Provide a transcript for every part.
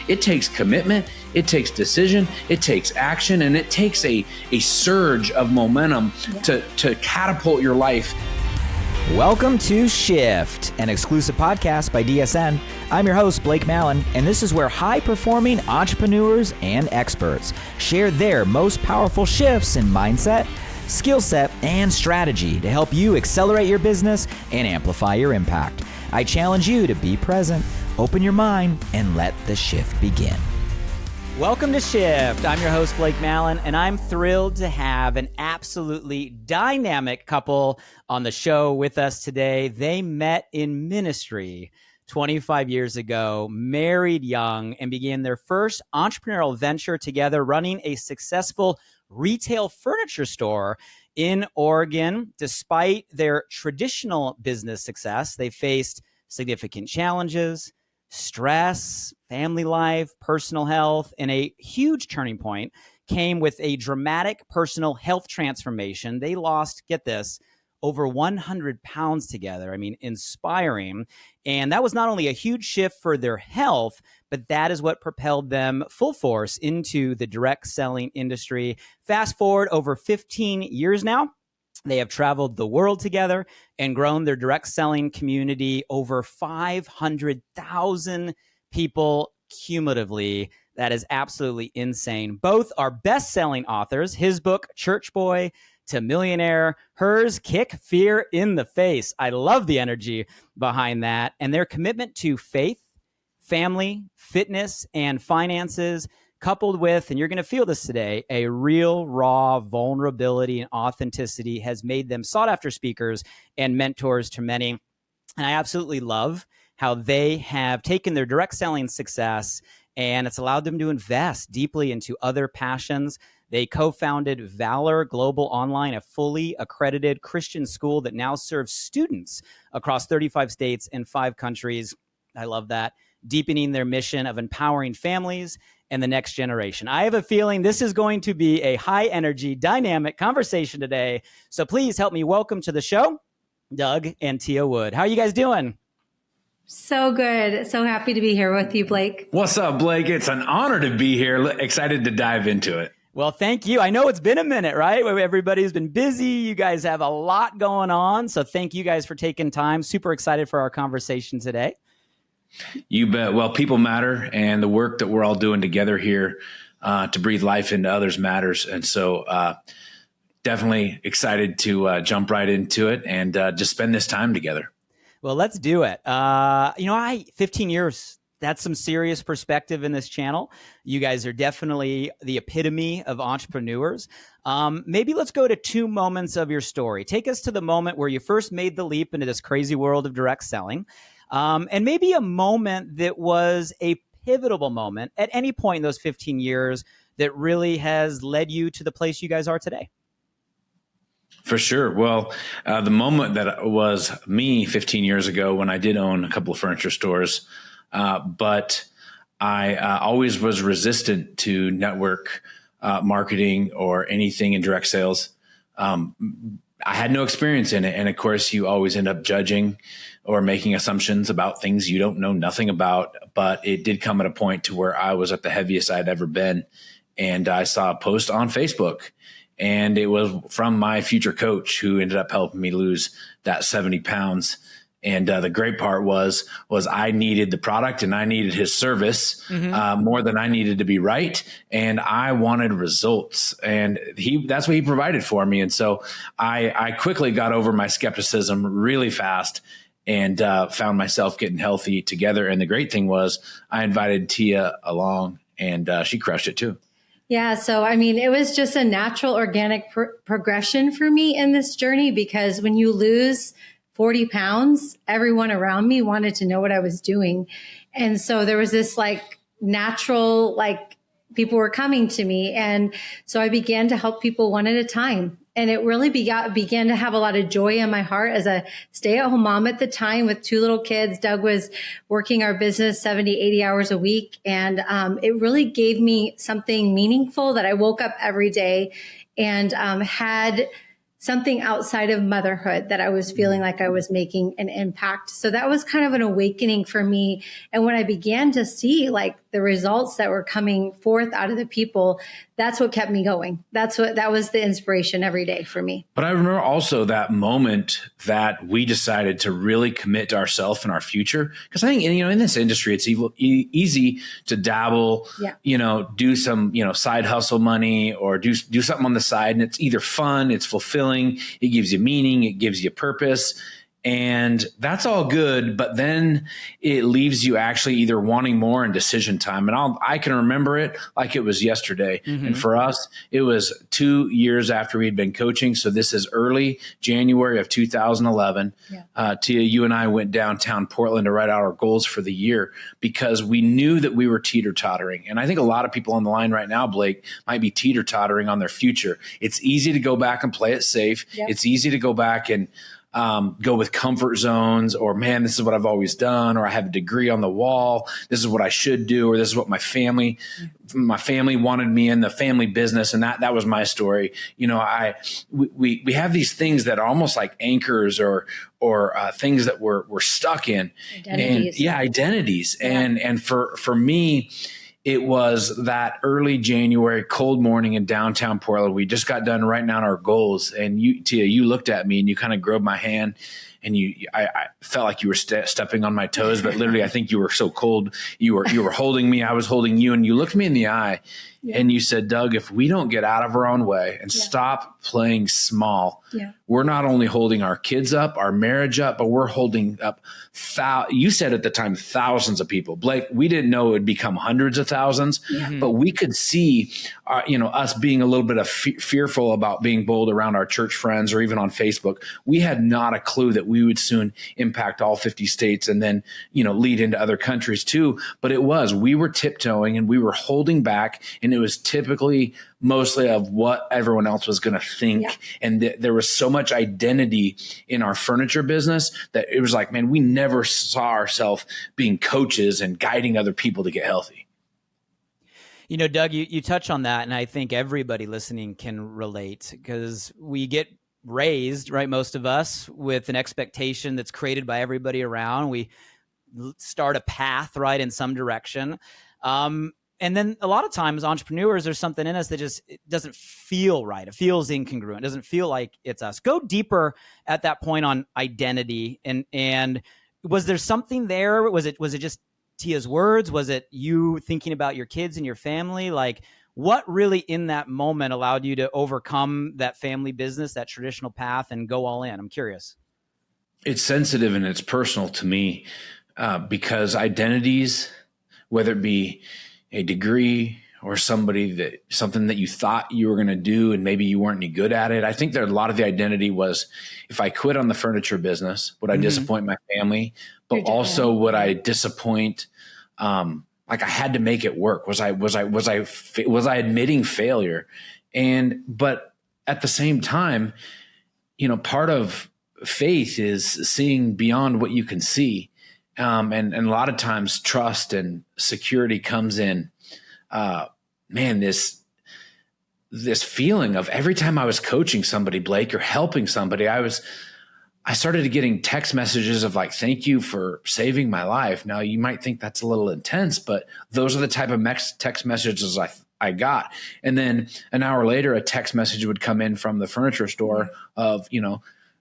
it takes commitment, it takes decision, it takes action, and it takes a surge of momentum to catapult your life. Welcome to Shift, an exclusive podcast by DSN. I'm your host, Blake Mallon, and this is where high-performing entrepreneurs and experts share their most powerful shifts in mindset, skill set, and strategy to help you accelerate your business and amplify your impact. I challenge you to be present, open your mind, and let the shift begin. Welcome to Shift. I'm your host, Blake Mallon, and I'm thrilled to have an absolutely dynamic couple on the show with us today. They met in ministry 25 years ago, married young, and began their first entrepreneurial venture together, running a successful retail furniture store in Oregon. Despite their traditional business success, they faced significant challenges, stress, family life, personal health, and a huge turning point came with a dramatic personal health transformation. They lost, get this, over 100 pounds together. I mean, inspiring. And that was not only a huge shift for their health, but that is what propelled them full force into the direct selling industry. Fast forward over 15 years now. They have traveled the world together and grown their direct selling community over 500,000 people cumulatively. That is absolutely insane. Both are best-selling authors. His book, Church Boy to Millionaire, hers, Kick Fear in the Face. I love the energy behind that. And their commitment to faith, family, fitness, and finances, coupled with, and you're going to feel this today, a real raw vulnerability and authenticity has made them sought after speakers and mentors to many. And I absolutely love how they have taken their direct selling success and it's allowed them to invest deeply into other passions. They co-founded Valor Global Online, a fully accredited Christian school that now serves students across 35 states and 5 countries. I love that. Deepening their mission of empowering families and the next generation. I have a feeling this is going to be a high energy, dynamic conversation today. So please help me welcome to the show, Doug and Thea Wood. How are you guys doing? So good. So happy to be here with you, Blake. What's up, Blake? It's an honor to be here. Excited to dive into it. Well, thank you. I know it's been a minute, right? Everybody's been busy. You guys have a lot going on. So thank you guys for taking time. Super excited for our conversation today. You bet. Well, people matter, and the work that we're all doing together here to breathe life into others matters. And so definitely excited to jump right into it and just spend this time together. Well, let's do it. 15 years, that's some serious perspective in this channel. You guys are definitely the epitome of entrepreneurs. Maybe let's go to 2 moments of your story. Take us to the moment where you first made the leap into this crazy world of direct selling. And maybe a moment that was a pivotal moment at any point in those 15 years that really has led you to the place you guys are today. For sure. Well, the moment that was me 15 years ago when I did own a couple of furniture stores, but I always was resistant to network marketing or anything in direct sales. I had no experience in it. And of course, you always end up judging or making assumptions about things you don't know nothing about. But it did come at a point to where I was at the heaviest I'd ever been. And I saw a post on Facebook, and it was from my future coach who ended up helping me lose that 70 pounds. And the great part was I needed the product and I needed his service more than I needed to be right. And I wanted results, and that's what he provided for me. And so I quickly got over my skepticism really fast and found myself getting healthy together. And the great thing was I invited Thea along, and she crushed it too. Yeah. So, I mean, it was just a natural, organic progression for me in this journey, because when you lose 40 pounds, everyone around me wanted to know what I was doing. And so there was this natural, people were coming to me. And so I began to help people one at a time. And it really began to have a lot of joy in my heart as a stay-at-home mom at the time with 2 little kids. Doug was working our business 70, 80 hours a week. And it really gave me something meaningful that I woke up every day and had something outside of motherhood that I was feeling like I was making an impact. So that was kind of an awakening for me. And when I began to see the results that were coming forth out of the people, that's what kept me going. That was the inspiration every day for me. But I remember also that moment that we decided to really commit to ourselves and our future. Because I think, in this industry, it's easy to dabble, do some, side hustle money or do something on the side. And it's either fun, it's fulfilling, it gives you meaning, it gives you purpose. And that's all good, but then it leaves you actually either wanting more and decision time. And I can remember it like it was yesterday. Mm-hmm. And for us, it was 2 years after we'd been coaching. So this is early January of 2011. Yeah. Tia, you and I went downtown Portland to write out our goals for the year because we knew that we were teeter-tottering. And I think a lot of people on the line right now, Blake, might be teeter-tottering on their future. It's easy to go back and play it safe. Yep. It's easy to go back and go with comfort zones, or man, this is what I've always done, or I have a degree on the wall. This is what I should do, or this is what my family wanted me in, the family business. And that was my story. We have these things that are almost like anchors or things that we're stuck in. Identities. Identities. Yeah. And for me, it was that early January cold morning in downtown Portland. We just got done writing out our goals, and Tia, you looked at me and you kind of grabbed my hand, and I felt like you were stepping on my toes, but literally, I think you were so cold. You were holding me, I was holding you, and you looked me in the eye, and you said, "Doug, if we don't get out of our own way and stop playing small, we're not only holding our kids up, our marriage up, but we're holding up." You said at the time thousands of people. Blake, we didn't know it would become hundreds of thousands, but we could see, us being a little bit of fearful about being bold around our church friends or even on Facebook. We had not a clue that we would soon impact all 50 states and then, lead into other countries too. But we were tiptoeing and we were holding back, and it was typically mostly of what everyone else was going to think. Yeah. And there was so much identity in our furniture business that it was like, man, we never saw ourselves being coaches and guiding other people to get healthy. Doug, you touch on that, and I think everybody listening can relate because we get raised, right, most of us, with an expectation that's created by everybody around. We start a path, right, in some direction. And then a lot of times entrepreneurs, there's something in us that it doesn't feel right. It feels incongruent. It doesn't feel like it's us. Go deeper at that point on identity. And was there something there? Was it just Tia's words? Was it you thinking about your kids and your family? Like, what really in that moment allowed you to overcome that family business, that traditional path, and go all in? I'm curious. It's sensitive and it's personal to me because identities, whether it be a degree or something that you thought you were going to do and maybe you weren't any good at it. I think that a lot of the identity was, if I quit on the furniture business, would I disappoint my family? But also would I disappoint, like I had to make it work. Was I admitting failure? But at the same time, part of faith is seeing beyond what you can see. And a lot of times trust and security comes in, this feeling of every time I was coaching somebody, Blake, or helping somebody, I started getting text messages of like, thank you for saving my life. Now you might think that's a little intense, but those are the type of text messages I got. And then an hour later, a text message would come in from the furniture store of,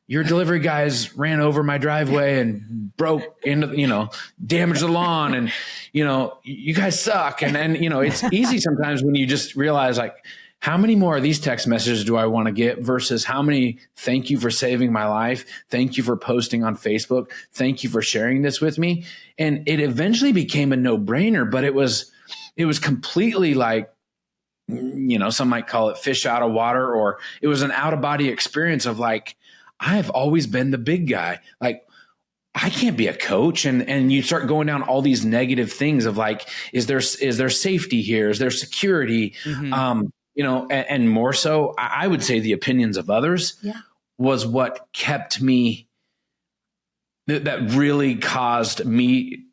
your delivery guys ran over my driveway and broke into, damaged the lawn, and, you guys suck. And then, it's easy sometimes when you just realize, like, how many more of these text messages do I want to get versus how many thank you for saving my life. Thank you for posting on Facebook. Thank you for sharing this with me. And it eventually became a no-brainer, but it was completely like, some might call it fish out of water, or it was an out-of-body experience of like, I've always been the big guy. Like, I can't be a coach. And you start going down all these negative things of like, is there safety here? Is there security? Mm-hmm. And more so, I would say the opinions of others was what kept me, that really caused me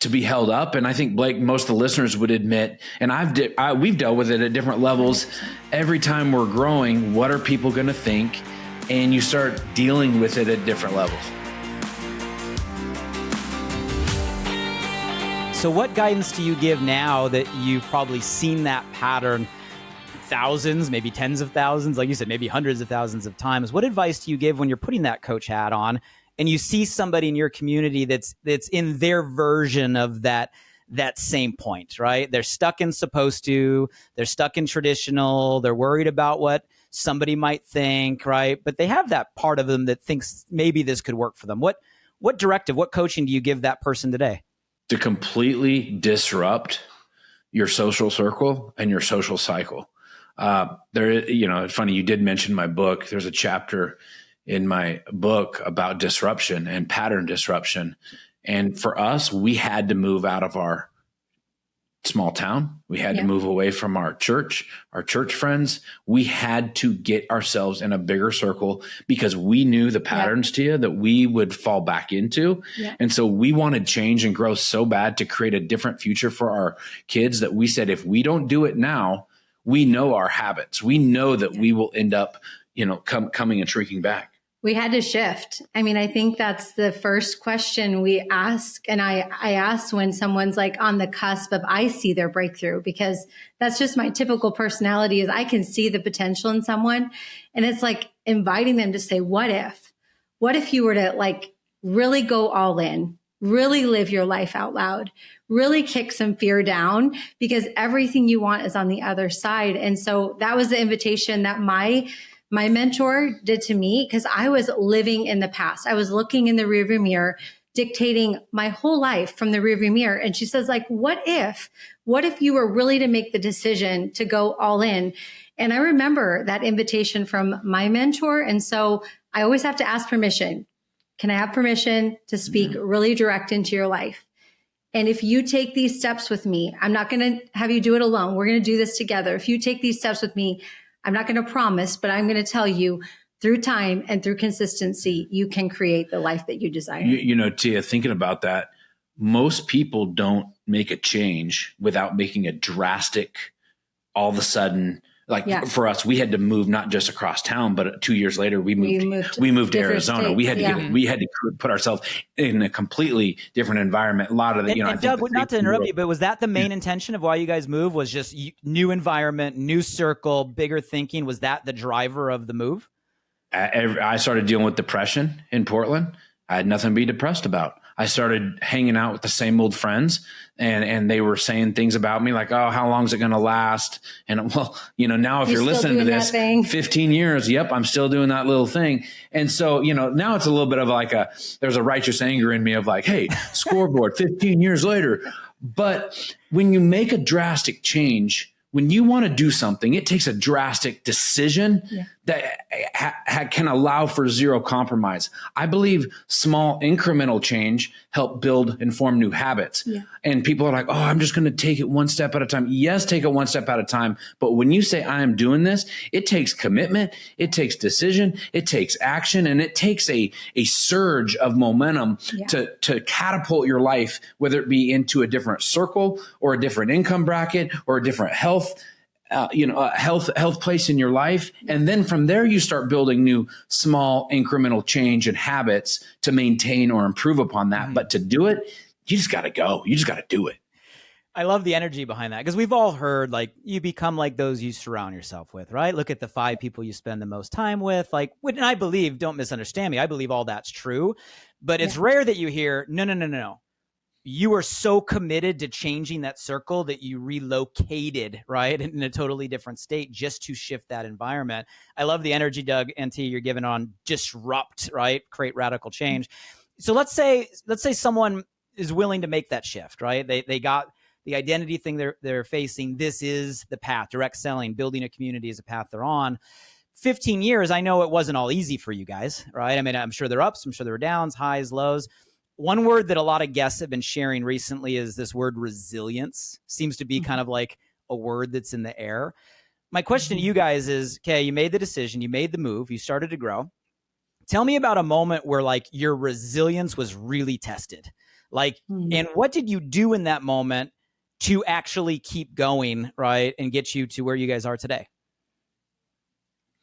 to be held up. And I think, Blake, most of the listeners would admit, and we've dealt with it at different levels. Every time we're growing, what are people going to think? And you start dealing with it at different levels. So what guidance do you give now that you've probably seen that pattern thousands, maybe tens of thousands, like you said, maybe hundreds of thousands of times? What advice do you give when you're putting that coach hat on and you see somebody in your community that's in their version of that same point, right? They're stuck in supposed to, they're stuck in traditional, they're worried about what somebody might think, right? But they have that part of them that thinks maybe this could work for them. What directive, what coaching do you give that person today? To completely disrupt your social circle and your social cycle. It's funny, you did mention my book. There's a chapter in my book about disruption and pattern disruption. And for us, we had to move out of our small town. We had to move away from our church friends. We had to get ourselves in a bigger circle because we knew the patterns, Tia, that we would fall back into. Yeah. And so we wanted change and growth so bad to create a different future for our kids that we said, if we don't do it now, we know our habits. We know that we will end up, coming and shrinking back. We had to shift. I mean, I think that's the first question we ask. And I ask when someone's like on the cusp of, I see their breakthrough, because that's just my typical personality is I can see the potential in someone. And it's like inviting them to say, what if you were to like really go all in, really live your life out loud, really kick some fear down, because everything you want is on the other side. And so that was the invitation that my mentor did to me, because I was living in the past. I was looking in the rearview mirror, dictating my whole life from the rearview mirror. And she says, like, what if you were really to make the decision to go all in? And I remember that invitation from my mentor. And so I always have to ask permission. Can I have permission to speak really direct into your life? And if you take these steps with me, I'm not going to have you do it alone. We're going to do this together. If you take these steps with me, I'm not going to promise, but I'm going to tell you through time and through consistency, you can create the life that you desire. Tia, thinking about that, most people don't make a change without making a drastic, all of a sudden, for us, we had to move not just across town, but 2 years later, we moved to Arizona. States. We had to put ourselves in a completely different environment. A lot of the, and Doug, not to interrupt you, but was that the main intention of why you guys moved? Was just new environment, new circle, bigger thinking? Was that the driver of the move? I started dealing with depression in Portland. I had nothing to be depressed about. I started hanging out with the same old friends, and they were saying things about me like, oh, how long is it going to last? And now if you're listening to this 15 years, yep, I'm still doing that little thing. And so, now it's a little bit of like there's a righteous anger in me of like, hey, scoreboard 15 years later. But when you make a drastic change, when you want to do something, it takes a drastic decision that can allow for zero compromise. I believe small incremental change help build and form new habits. Yeah. And people are like, oh, I'm just going to take it one step at a time. Yes, take it one step at a time. But when you say I am doing this, it takes commitment, it takes decision, it takes action, and it takes a surge of momentum to catapult your life, whether it be into a different circle or a different income bracket or a different health place in your life. And then from there, you start building new small incremental change and habits to maintain or improve upon that. But to do it, you just got to go. You just got to do it. I love the energy behind that, because we've all heard like you become like those you surround yourself with, right? Look at the 5 people you spend the most time with. Like, and I believe, don't misunderstand me, I believe all that's true, but it's rare that you hear, no. You are so committed to changing that circle that you relocated, right, in a totally different state just to shift that environment. I love the energy, Doug and T, you're giving on disrupt, right, create radical change. So let's say someone is willing to make that shift, right? They got the identity thing they're facing. This is the path. Direct selling, building a community is a path they're on. 15 years, I know it wasn't all easy for you guys, right? I mean, I'm sure there are ups, I'm sure there were downs, highs, lows. One word that a lot of guests have been sharing recently is this word resilience. Seems to be kind of like a word that's in the air. My question to you guys is, okay, you made the decision, you made the move, you started to grow. Tell me about a moment where like your resilience was really tested. Like, and what did you do in that moment to actually keep going, right, and get you to where you guys are today?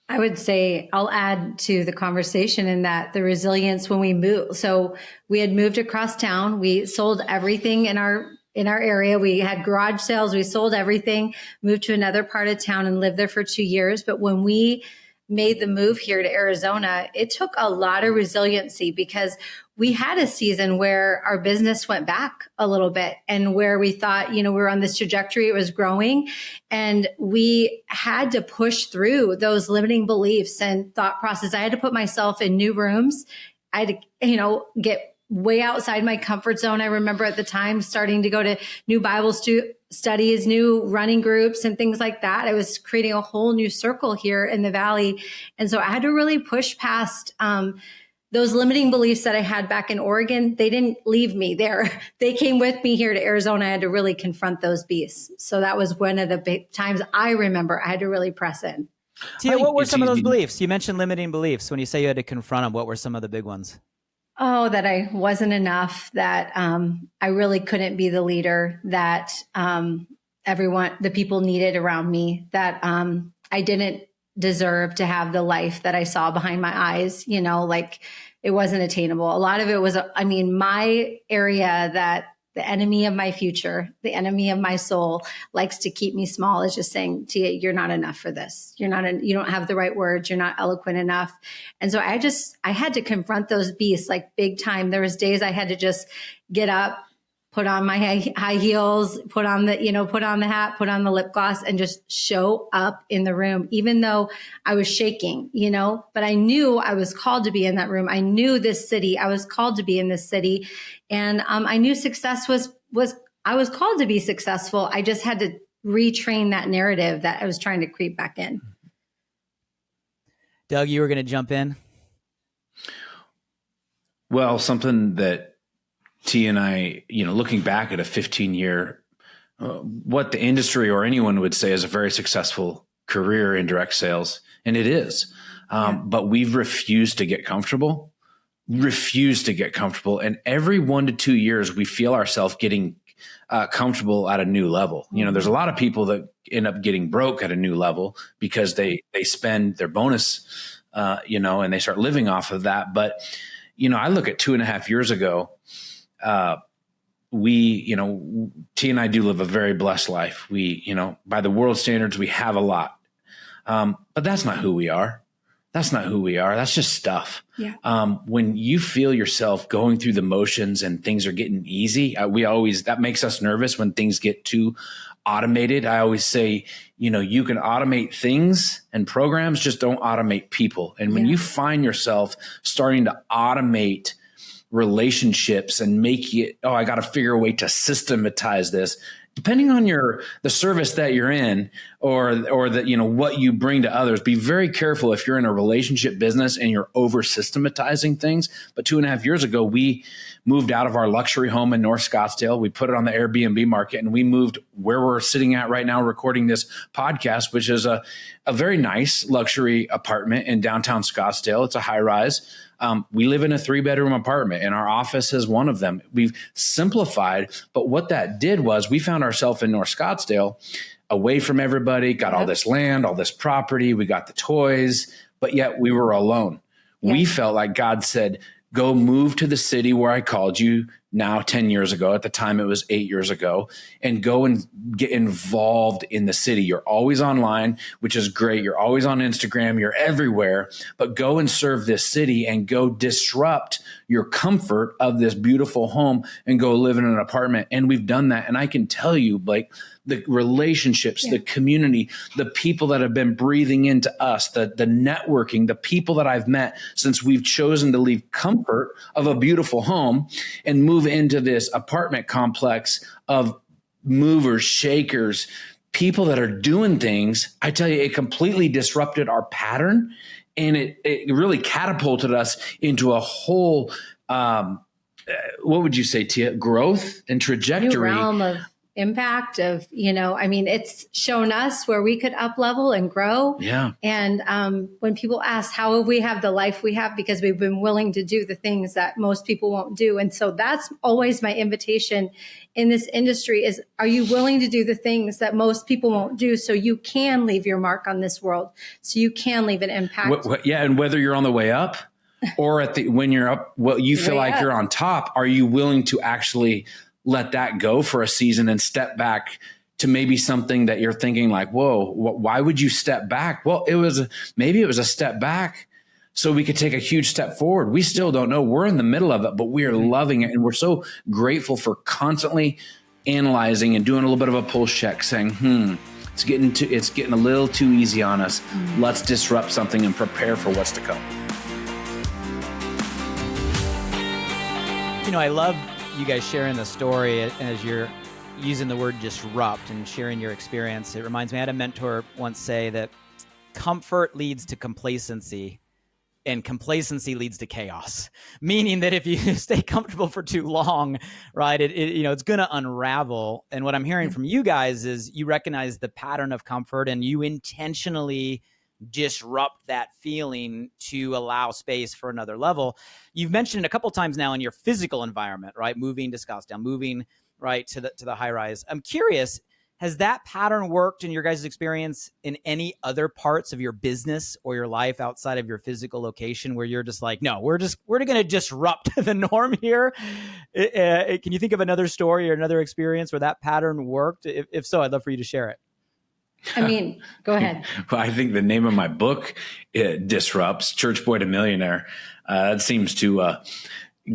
I would say I'll add to the conversation in that the resilience when we moved. So we had moved across town. We sold everything in our in our area. We had garage sales. We sold everything, moved to another part of town and lived there for 2 years. But when we made the move here to Arizona, it took a lot of resiliency because we had a season where our business went back a little bit and where we thought, we were on this trajectory, it was growing. And we had to push through those limiting beliefs and thought process. I had to put myself in new rooms. I had to, get way outside my comfort zone. I remember at the time starting to go to new Bible studies, new running groups and things like that. I was creating a whole new circle here in the Valley. And so I had to really push past those limiting beliefs that I had back in Oregon. They didn't leave me there. They came with me here to Arizona. I had to really confront those beasts. So that was one of the big times I remember I had to really press in. Tia, what were some of those beliefs? You mentioned limiting beliefs. When you say you had to confront them, what were some of the big ones? Oh, that I wasn't enough, that I really couldn't be the leader that the people needed around me, that I didn't deserve to have the life that I saw behind my eyes, like it wasn't attainable. A lot of it was, my area that the enemy of my future, the enemy of my soul likes to keep me small is just saying, Tia, you're not enough for this. You don't have the right words. You're not eloquent enough. And so I had to confront those beasts like big time. There was days I had to just get up, put on my high heels, put on the hat, put on the lip gloss and just show up in the room, even though I was shaking, but I knew I was called to be in that room. I knew this city. I was called to be in this city. And I knew success I was called to be successful. I just had to retrain that narrative that I was trying to creep back in. Doug, you were going to jump in? Well, something that T and I, looking back at a 15-year, what the industry or anyone would say is a very successful career in direct sales. And it is. But we've refused to get comfortable. And every 1 to 2 years, we feel ourselves getting comfortable at a new level. There's a lot of people that end up getting broke at a new level because they spend their bonus, and they start living off of that. But, I look at 2.5 years ago, T and I do live a very blessed life. We, by the world standards, we have a lot. But that's not who we are. That's just stuff. Yeah. When you feel yourself going through the motions and things are getting easy, that makes us nervous when things get too automated. I always say, you can automate things and programs, just don't automate people. And when you find yourself starting to automate relationships and make it, I got to figure a way to systematize this, depending on the service that you're in or that, what you bring to others. Be very careful if you're in a relationship business and you're over systematizing things. But 2.5 years ago, we moved out of our luxury home in North Scottsdale. We put it on the Airbnb market and we moved where we're sitting at right now, recording this podcast, which is a very nice luxury apartment in downtown Scottsdale. It's a high rise. We live in a 3-bedroom apartment and our office is one of them. We've simplified, but what that did was we found ourselves in North Scottsdale away from everybody, got all this land, all this property, we got the toys, but yet we were alone. We felt like God said, go move to the city where I called you now 10 years ago. At the time, it was 8 years ago, and go and get involved in the city. You're always online, which is great. You're always on Instagram. You're everywhere, but go and serve this city and go disrupt your comfort of this beautiful home and go live in an apartment. And we've done that. And I can tell you, Blake, the relationships, the community, the people that have been breathing into us, the networking, the people that I've met since we've chosen to leave comfort of a beautiful home and move into this apartment complex of movers, shakers, people that are doing things. I tell you, it completely disrupted our pattern and it really catapulted us into a whole, what would you say, Tia? Growth and trajectory. New realm of impact of, it's shown us where we could up level and grow. Yeah. And when people ask, how have we have the life we have? Because we've been willing to do the things that most people won't do. And so that's always my invitation in this industry is, are you willing to do the things that most people won't do so you can leave your mark on this world, so you can leave an impact? And whether you're on the way up or when you're up, you feel like you're on top, are you willing to actually let that go for a season and step back to maybe something that you're thinking like, whoa, why would you step back? Well, maybe it was a step back so we could take a huge step forward. We still don't know. We're in the middle of it, but we are loving it. And we're so grateful for constantly analyzing and doing a little bit of a pulse check, saying, it's getting a little too easy on us. Let's disrupt something and prepare for what's to come. I love you guys sharing the story as you're using the word disrupt and sharing your experience. It reminds me, I had a mentor once say that comfort leads to complacency and complacency leads to chaos, meaning that if you stay comfortable for too long, right, it's going to unravel. And what I'm hearing from you guys is you recognize the pattern of comfort and you intentionally disrupt that feeling to allow space for another level. You've mentioned it a couple of times now in your physical environment, right? Moving to Scottsdale, moving right to the high rise. I'm curious, has that pattern worked in your guys' experience in any other parts of your business or your life outside of your physical location where you're just like, no, we're going to disrupt the norm here? Can you think of another story or another experience where that pattern worked? If so, I'd love for you to share it. I mean, go ahead. Well, I think the name of my book, Disrupts, Church Boy to Millionaire. That seems to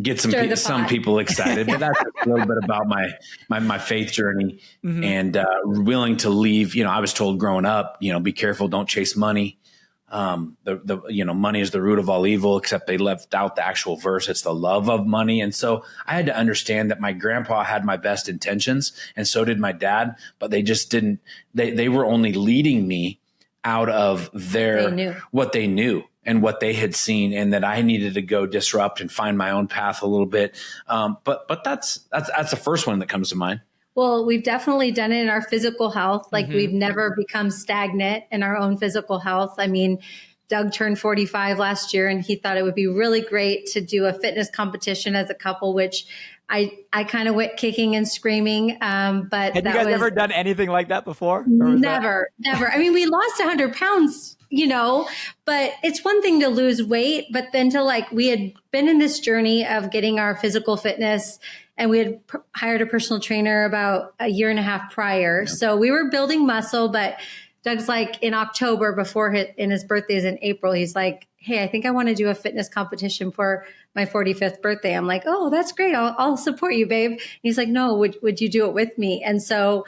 get some people excited, but that's a little bit about my faith journey and willing to leave. I was told growing up, be careful, don't chase money. Money is the root of all evil, except they left out the actual verse. It's the love of money. And so I had to understand that my grandpa had my best intentions and so did my dad, but they just didn't, they were only leading me out of what they knew and what they had seen, and that I needed to go disrupt and find my own path a little bit. But that's the first one that comes to mind. Well, we've definitely done it in our physical health. Like we've never become stagnant in our own physical health. I mean, Doug turned 45 last year and he thought it would be really great to do a fitness competition as a couple, which I kind of went kicking and screaming. But had you guys ever done anything like that before? Never. I mean, we lost 100 pounds, but it's one thing to lose weight, but then we had been in this journey of getting our physical fitness, and we had hired a personal trainer about a year and a half prior. Yeah. So we were building muscle, but Doug's like in October in his birthday is in April. He's like, hey, I think I want to do a fitness competition for my 45th birthday. I'm like, oh, that's great. I'll support you, babe. And he's like, no, would you do it with me? And so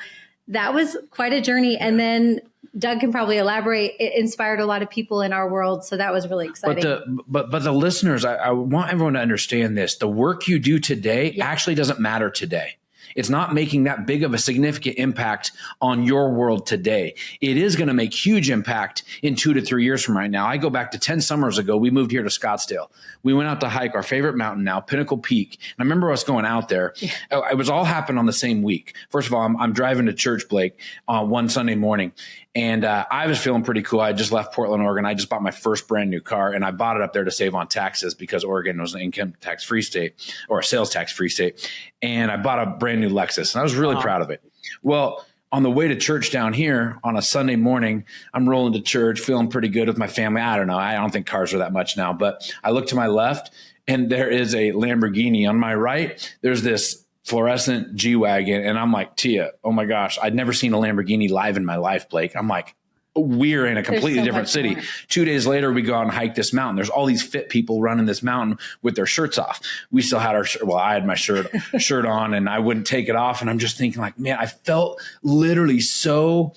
that was quite a journey. And then Doug can probably elaborate. It inspired a lot of people in our world. So that was really exciting. But the listeners, I want everyone to understand this. The work you do today actually doesn't matter today. It's not making that big of a significant impact on your world today. It is going to make huge impact in 2 to 3 years from right now. I go back to 10 summers ago. We moved here to Scottsdale. We went out to hike our favorite mountain now, Pinnacle Peak. And I remember us going out there. It was all happened on the same week. First of all, I'm driving to church, Blake, on one Sunday morning. And I was feeling pretty cool. I just left Portland, Oregon. I just bought my first brand new car, and I bought it up there to save on taxes because Oregon was an income tax free state or a sales tax free state. And I bought a brand new Lexus, and I was really proud of it. Well, on the way to church down here on a Sunday morning, I'm rolling to church, feeling pretty good with my family. I don't know. I don't think cars are that much now, but I look to my left, and there is a Lamborghini. On my right, there's this fluorescent G-Wagon. And I'm like, Tia, oh my gosh, I'd never seen a Lamborghini live in my life, Blake. I'm like, we're in a completely different city. More. 2 days later, we go out and hike this mountain. There's all these fit people running this mountain with their shirts off. We still had I had my shirt on, and I wouldn't take it off. And I'm just thinking like, man, I felt literally so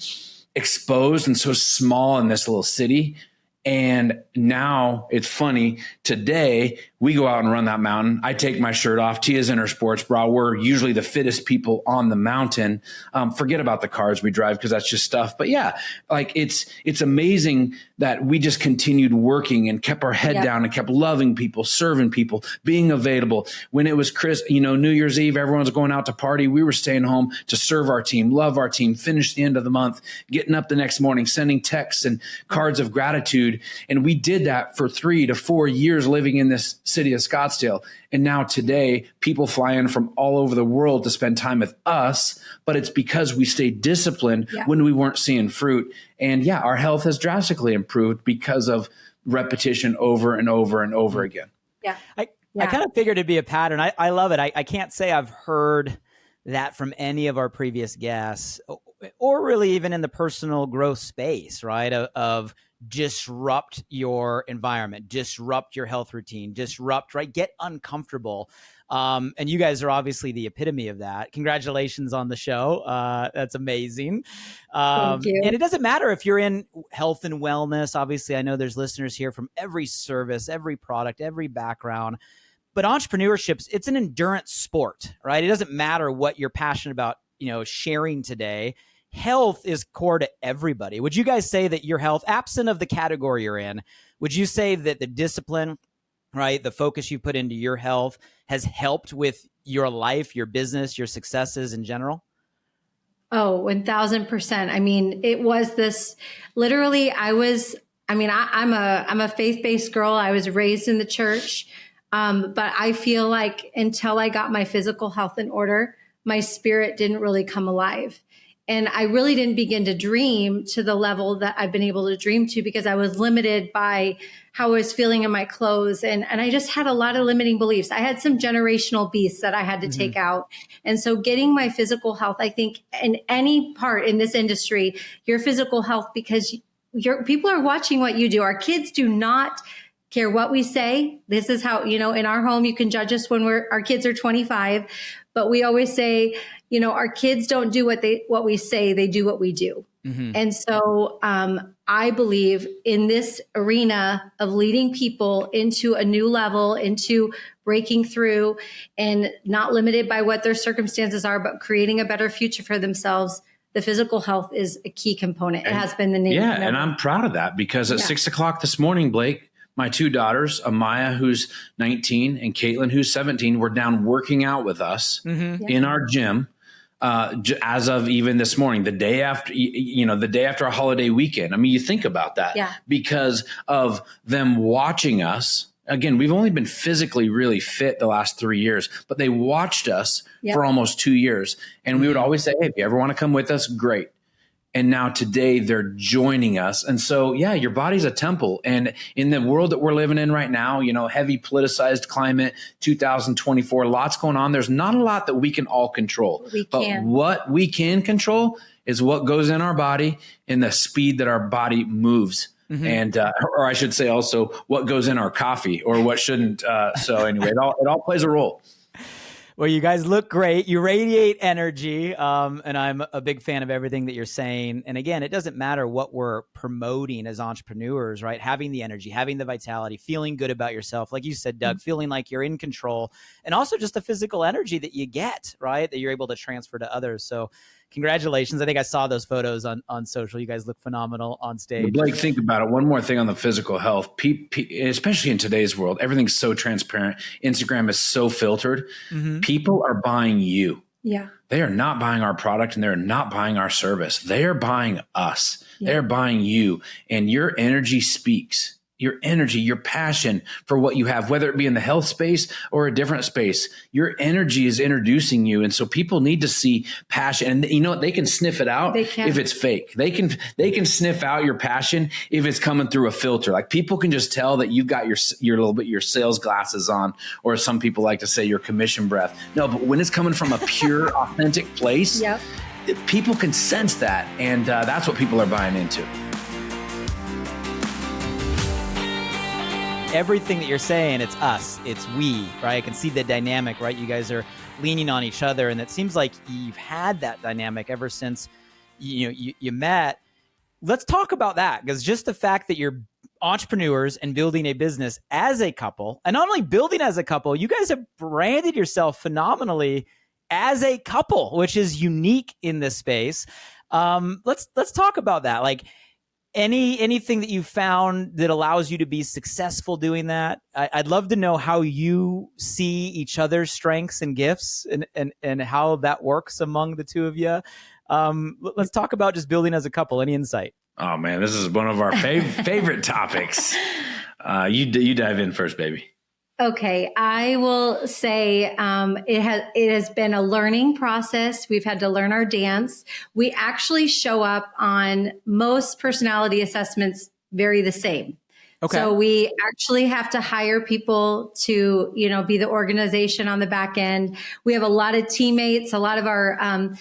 exposed and so small in this little city. And now it's funny. Today, we go out and run that mountain. I take my shirt off. Tia's in her sports bra. We're usually the fittest people on the mountain. Forget about the cars we drive because that's just stuff. But yeah, like it's amazing that we just continued working and kept our head down and kept loving people, serving people, being available. When it was New Year's Eve, everyone's going out to party. We were staying home to serve our team, love our team, finish the end of the month, getting up the next morning, sending texts and cards of gratitude. And we did that for 3 to 4 years living in this city of Scottsdale. And now today, people fly in from all over the world to spend time with us, but it's because we stayed disciplined when we weren't seeing fruit. And our health has drastically improved because of repetition over and over and over again. I kind of figured it'd be a pattern. I love it. I can't say I've heard that from any of our previous guests, or really even in the personal growth space, right? Of disrupt your environment, disrupt your health routine, right? Get uncomfortable. And you guys are obviously the epitome of that. Congratulations on the show. That's amazing. Thank you. And it doesn't matter if you're in health and wellness. Obviously, I know there's listeners here from every service, every product, every background. But entrepreneurship, it's an endurance sport, right? It doesn't matter what you're passionate about, sharing today. Health is core to everybody. Would you guys say that your health, absent of the category you're in, would you say that the discipline, right, the focus you put into your health has helped with your life, your business, your successes in general? Oh, 1000%. I mean, it was this literally, I'm a faith-based girl. I was raised in the church. But I feel like until I got my physical health in order, my spirit didn't really come alive. And I really didn't begin to dream to the level that I've been able to dream to because I was limited by how I was feeling in my clothes. And I just had a lot of limiting beliefs. I had some generational beasts that I had to take out. And so getting my physical health, I think in any part in this industry, your physical health, because people are watching what you do. Our kids do not care what we say. This is how, in our home, you can judge us when our kids are 25, but we always say, our kids don't do what we say, they do what we do. Mm-hmm. And so, I believe in this arena of leading people into a new level, into breaking through and not limited by what their circumstances are, but creating a better future for themselves. The physical health is a key component. It has been the name. Yeah. And I'm proud of that because at 6 o'clock this morning, Blake, my two daughters, Amaya, who's 19, and Caitlin, who's 17, were down working out with us in our gym as of even this morning, the day after, the day after a holiday weekend. I mean, you think about that because of them watching us. Again, we've only been physically really fit the last 3 years, but they watched us for almost 2 years. And we would always say, hey, if you ever want to come with us, great. And now today they're joining us. And so, your body's a temple. And in the world that we're living in right now, heavy politicized climate, 2024, lots going on. There's not a lot that we can all control. But what we can control is what goes in our body and the speed that our body moves. Mm-hmm. And, or I should say also what goes in our coffee or what shouldn't. So anyway, it all plays a role. Well, you guys look great. You radiate energy. And I'm a big fan of everything that you're saying. And again, it doesn't matter what we're promoting as entrepreneurs, right? Having the energy, having the vitality, feeling good about yourself. Like you said, Doug, feeling like you're in control, and also just the physical energy that you get, right? That you're able to transfer to others. So congratulations. I think I saw those photos on social. You guys look phenomenal on stage. Blake, think about it. One more thing on the physical health, especially in today's world, everything's so transparent. Instagram is so filtered. Mm-hmm. People are buying you. Yeah. They are not buying our product and they're not buying our service. They are buying us. Yeah. They're buying you. And your energy speaks. Your energy, your passion for what you have, whether it be in the health space or a different space, your energy is introducing you. And so people need to see passion, and you know what? They can sniff it out if it's fake. They can sniff out your passion if it's coming through a filter. Like people can just tell that you've got your sales glasses on, or some people like to say your commission breath. No, but when it's coming from a pure, authentic place, people can sense that. And that's what people are buying into. Everything that you're saying, it's us, it's we, right? I can see the dynamic, right? You guys are leaning on each other, and it seems like you've had that dynamic ever since you met. Let's talk about that, because just the fact that you're entrepreneurs and building a business as a couple, and not only building as a couple, you guys have branded yourself phenomenally as a couple, which is unique in this space. Let's talk about that. Like, anything that you found that allows you to be successful doing that? I'd love to know how you see each other's strengths and gifts and how that works among the two of you. Let's talk about just building as a couple. Any insight? Oh man, this is one of our favorite topics. You dive in first, baby. Okay, I will say it has been a learning process. We've had to learn our dance. We actually show up on most personality assessments very the same. Okay. So we actually have to hire people to, be the organization on the back end. We have a lot of teammates, a lot of our,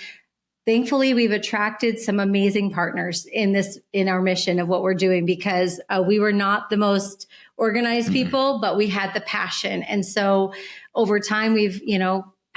thankfully, we've attracted some amazing partners in our mission of what we're doing, because we were not the most organized people, but we had the passion. And so over time, we've,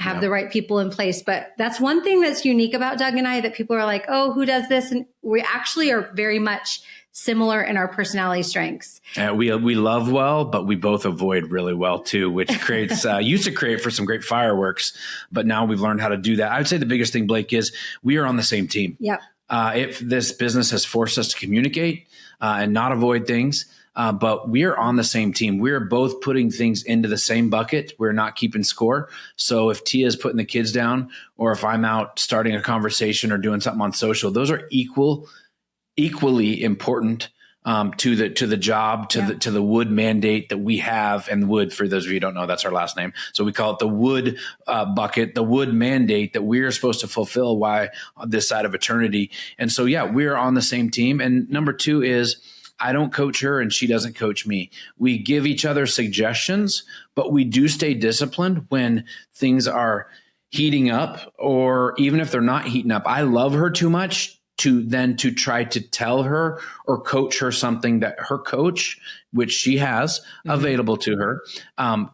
have the right people in place. But that's one thing that's unique about Doug and I, that people are like, oh, who does this? And we actually are very much similar in our personality strengths. We love well, but we both avoid really well too, which creates, used to create for some great fireworks, but now we've learned how to do that. I would say the biggest thing, Blake, is we are on the same team. Yep. If this business has forced us to communicate and not avoid things, but we're on the same team. We're both putting things into the same bucket. We're not keeping score. So if Tia's putting the kids down, or if I'm out starting a conversation or doing something on social, those are equally important to the job, to the Wood mandate that we have. And Wood, for those of you who don't know, that's our last name. So we call it the Wood bucket, the Wood mandate that we're supposed to fulfill while on this side of eternity. And so, we're on the same team. And number two is, I don't coach her and she doesn't coach me. We give each other suggestions, but we do stay disciplined when things are heating up, or even if they're not heating up. I love her too much to try to tell her or coach her something that her coach, which she has available to her,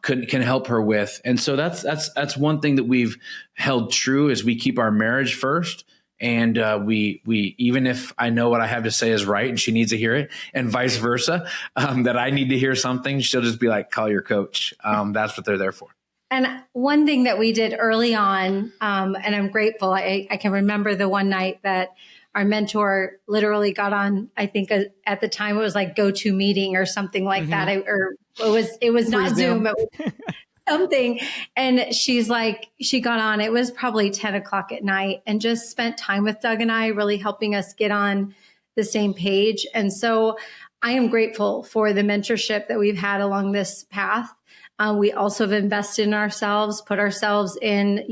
can help her with. And so that's one thing that we've held true, is we keep our marriage first. And we even if I know what I have to say is right and she needs to hear it, and vice versa, that I need to hear something, she'll just be like, call your coach. That's what they're there for. And one thing that we did early on, and I'm grateful, I can remember the one night that our mentor literally got on, I think at the time it was like go-to meeting or something like that. Or it was not Zoom. It was something. And she's like, she got on, it was probably 10 o'clock at night, and just spent time with Doug and I, really helping us get on the same page. And so I am grateful for the mentorship that we've had along this path. We also have invested in ourselves, put ourselves in,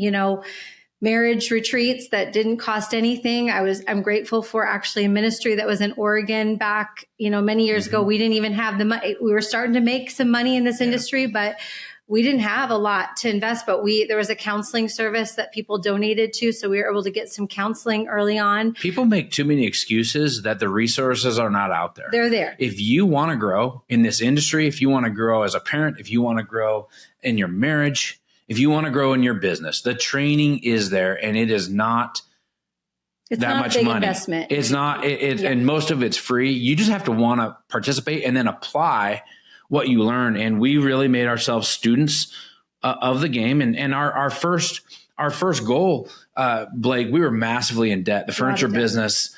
marriage retreats that didn't cost anything. I'm grateful for actually a ministry that was in Oregon back, many years ago. We didn't even have the money. We were starting to make some money in this industry, but we didn't have a lot to invest. But there was a counseling service that people donated to, so we were able to get some counseling early on. People make too many excuses that the resources are not out there. They're there. If you want to grow in this industry, if you want to grow as a parent, if you want to grow in your marriage, if you want to grow in your business, the training is there, and it is not that much money. Investment. It's not, and most of it's free. You just have to want to participate and then apply what you learn. And we really made ourselves students of the game. And our first goal, Blake, we were massively in debt. The furniture business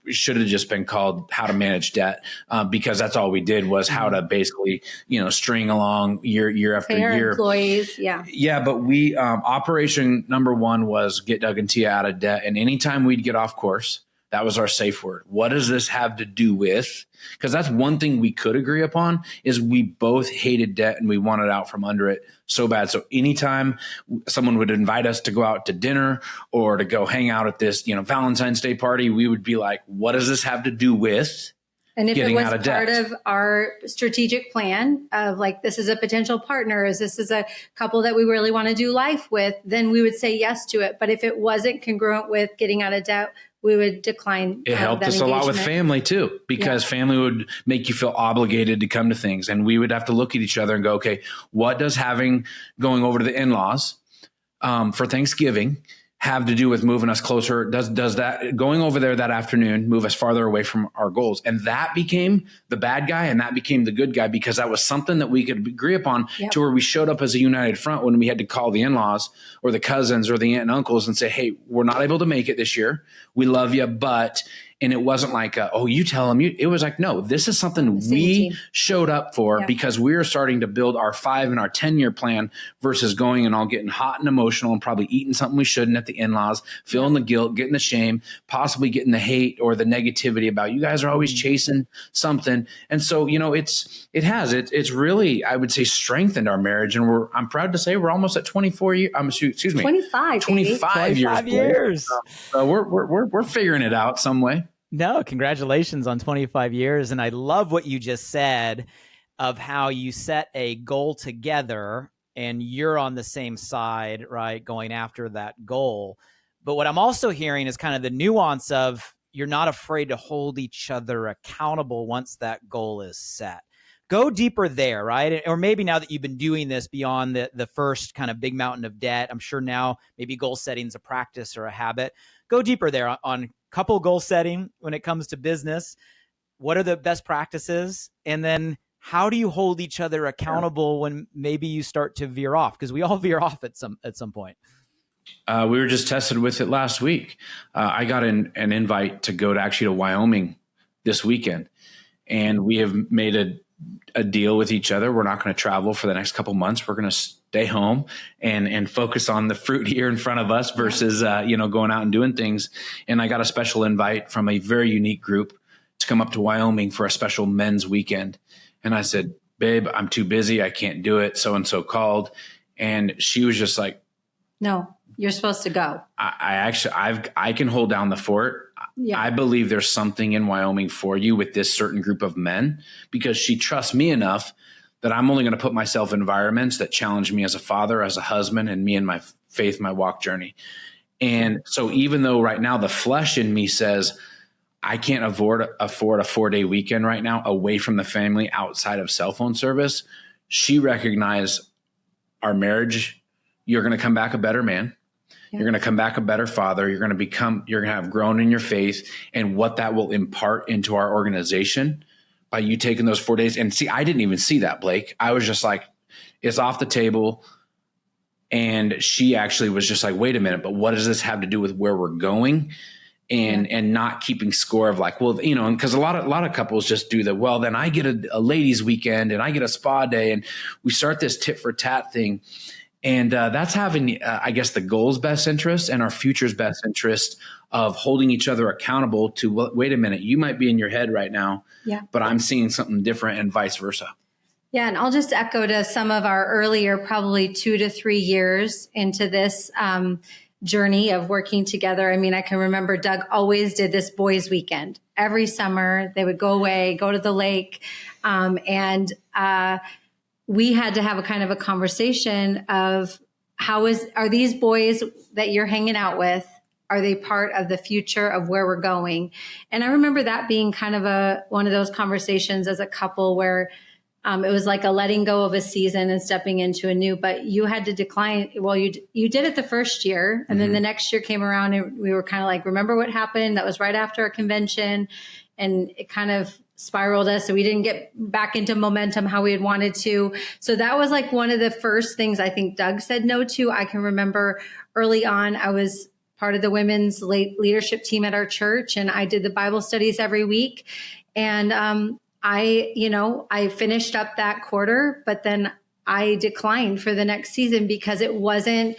should have just been called How to Manage Debt, because that's all we did was how to basically, string along year after year. Employees, but we operation number one was get Doug and Tia out of debt. And anytime we'd get off course, that was our safe word. What does this have to do with? Because that's one thing we could agree upon, is we both hated debt and we wanted out from under it so bad. So anytime someone would invite us to go out to dinner or to go hang out at this, Valentine's Day party, we would be like, what does this have to do with and if getting it was out of part debt? Of our strategic plan of like, this is a potential partner, this is a couple that we really want to do life with, then we would say yes to it. But if it wasn't congruent with getting out of debt, we would decline. It helped us a lot with family too, because family would make you feel obligated to come to things. And we would have to look at each other and go, okay, what does going over to the in-laws for Thanksgiving have to do with moving us closer? Does that going over there that afternoon move us farther away from our goals? And that became the bad guy and that became the good guy, because that was something that we could agree upon to where we showed up as a united front when we had to call the in-laws or the cousins or the aunt and uncles and say, hey, we're not able to make it this year. We love you, but... And it wasn't like, you tell them. It was like, no, this is something we showed up for because we were starting to build our 5 and our 10-year plan versus going and all getting hot and emotional and probably eating something we shouldn't at the in-laws, feeling the guilt, getting the shame, possibly getting the hate or the negativity about you guys are always chasing something. And so, it's really, I would say, strengthened our marriage. And I'm proud to say we're almost at 24 years. 25 years. So we're figuring it out some way. No, congratulations on 25 years. And I love what you just said of how you set a goal together and you're on the same side, right, going after that goal. But what I'm also hearing is kind of the nuance of you're not afraid to hold each other accountable once that goal is set. Go deeper there, right? Or maybe now that you've been doing this beyond the first kind of big mountain of debt, I'm sure now maybe goal setting is a practice or a habit. Go deeper there on couple goal setting when it comes to business. What are the best practices? And then how do you hold each other accountable when maybe you start to veer off? Because we all veer off at some point. We were just tested with it last week. I got an invite to go to Wyoming this weekend, and we have made a deal with each other. We're not going to travel for the next couple months. We're going to stay home and focus on the fruit here in front of us versus, going out and doing things. And I got a special invite from a very unique group to come up to Wyoming for a special men's weekend. And I said, babe, I'm too busy. I can't do it. So-and-so called. And she was just like, no, you're supposed to go. I can hold down the fort. Yeah. I believe there's something in Wyoming for you with this certain group of men, because she trusts me enough that I'm only going to put myself in environments that challenge me as a father, as a husband, and me and my faith, my walk journey. And so even though right now the flesh in me says I can't afford a 4-day weekend right now away from the family outside of cell phone service, she recognized our marriage. You're going to come back a better man. Yeah. You're going to come back a better father. You're going to have grown in your faith, and what that will impart into our organization by you taking those 4 days. And see, I didn't even see that, Blake. I was just like, it's off the table. And she actually was just like, wait a minute, but what does this have to do with where we're going? And not keeping score of like, well, because a lot of couples just do that. Well, then I get a ladies weekend and I get a spa day, and we start this tit for tat thing. And that's having, I guess, the goal's best interest and our future's best interest of holding each other accountable to, well, wait a minute, you might be in your head right now, but I'm seeing something different, and vice versa. Yeah. And I'll just echo to some of our earlier, probably 2 to 3 years into this journey of working together. I mean, I can remember Doug always did this boys weekend every summer. They would go away, go to the lake. We had to have a kind of a conversation of are these boys that you're hanging out with, are they part of the future of where we're going? And I remember that being kind of one of those conversations as a couple where it was like a letting go of a season and stepping into a new, but you had to decline. Well, you did it the first year, and then the next year came around and we were kind of like, remember what happened? That was right after our convention, and it kind of spiraled us. So we didn't get back into momentum how we had wanted to. So that was like one of the first things I think Doug said no to. I can remember early on, I was part of the women's leadership team at our church, and I did the Bible studies every week. And I finished up that quarter, but then I declined for the next season because it wasn't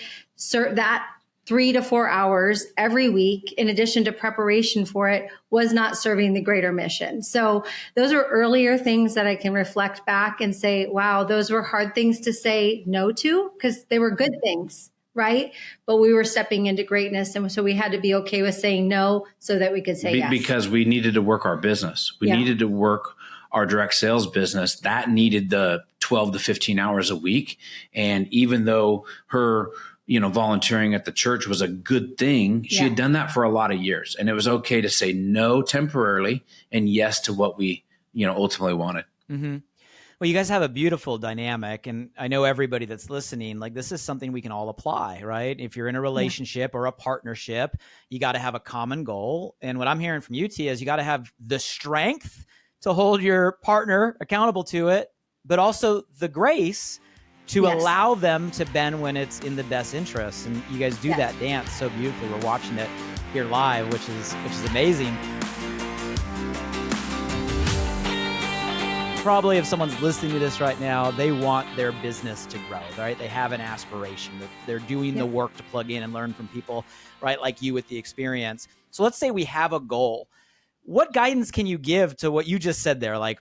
that 3 to 4 hours every week, in addition to preparation for it, was not serving the greater mission. So those are earlier things that I can reflect back and say, wow, those were hard things to say no to, because they were good things, right? But we were stepping into greatness. And so we had to be okay with saying no so that we could say yes. Because we needed to work our business. We needed to work our direct sales business. That needed the 12 to 15 hours a week. And even though her volunteering at the church was a good thing, she had done that for a lot of years. And it was okay to say no temporarily and yes to what we, ultimately wanted. Mm-hmm. Well, you guys have a beautiful dynamic. And I know everybody that's listening, like, this is something we can all apply, right? If you're in a relationship or a partnership, you got to have a common goal. And what I'm hearing from you, Tia, is you got to have the strength to hold your partner accountable to it, but also the grace to allow them to bend when it's in the best interest. And you guys do that dance so beautifully. We're watching it here live, which is amazing. Probably if someone's listening to this right now, they want their business to grow, right? They have an aspiration. They're doing the work to plug in and learn from people, right, like you with the experience. So let's say we have a goal. What guidance can you give to what you just said there? Like,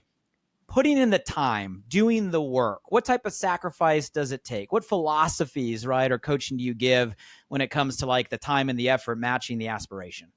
putting in the time, doing the work, what type of sacrifice does it take? What philosophies, right, or coaching do you give when it comes to like the time and the effort matching the aspiration?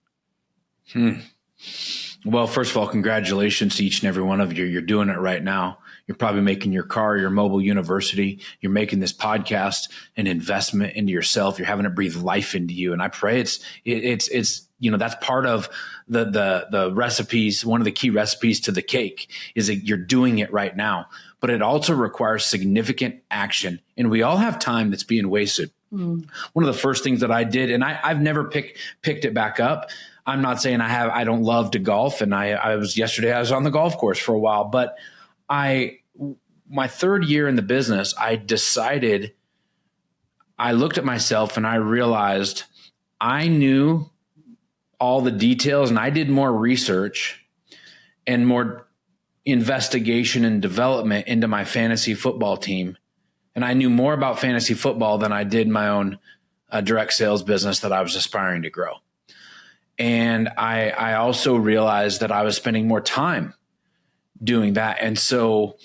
Well, first of all, congratulations to each and every one of you. You're doing it right now. You're probably making your car your mobile university. You're making this podcast an investment into yourself. You're having it breathe life into you. And I pray it's that's part of the recipes. One of the key recipes to the cake is that you're doing it right now, but it also requires significant action. And we all have time that's being wasted. One of the first things that I did, and I've never picked it back up. I'm not saying I don't love to golf. And I was on the golf course for a while, but my third year in the business, I looked at myself and I realized I knew all the details, and I did more research and more investigation and development into my fantasy football team. And I knew more about fantasy football than I did my own direct sales business that I was aspiring to grow. And I also realized that I was spending more time doing that. And so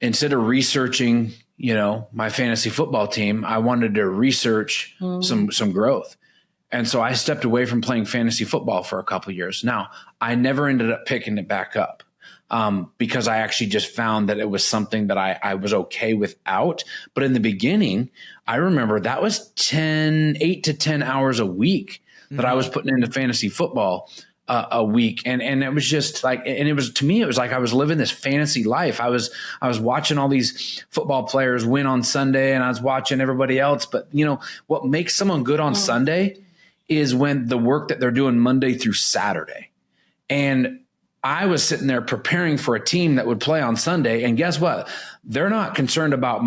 instead of researching, my fantasy football team, I wanted to research some growth. And so I stepped away from playing fantasy football for a couple of years. Now, I never ended up picking it back up because I actually just found that it was something that I was okay without. But in the beginning, I remember that was 8 to 10 hours a week that I was putting into fantasy football a week. And it was just like, and it was, to me, it was like I was living this fantasy life. I was watching all these football players win on Sunday, and I was watching everybody else. But what makes someone good on Sunday is when the work that they're doing Monday through Saturday. And I was sitting there preparing for a team that would play on Sunday. And guess what? They're not concerned about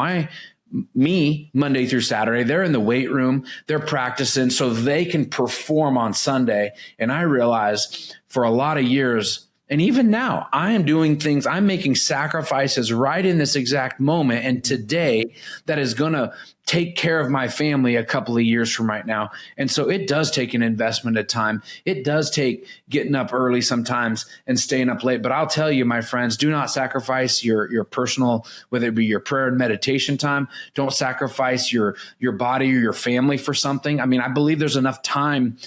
me Monday through Saturday. They're in the weight room, they're practicing so they can perform on Sunday. And I realized for a lot of years, and even now, I am doing things, I'm making sacrifices right in this exact moment and today that is going to take care of my family a couple of years from right now. And so it does take an investment of time. It does take getting up early sometimes and staying up late. But I'll tell you, my friends, do not sacrifice your personal, whether it be your prayer and meditation time. Don't sacrifice your body or your family for something. I mean, I believe there's enough time.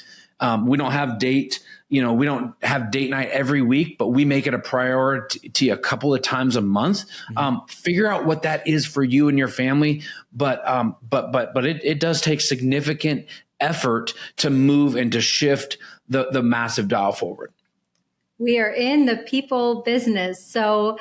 We don't have date night every week, but we make it a priority a couple of times a month. Figure out what that is for you and your family. But it does take significant effort to move and to shift the massive dial forward. We are in the people business. So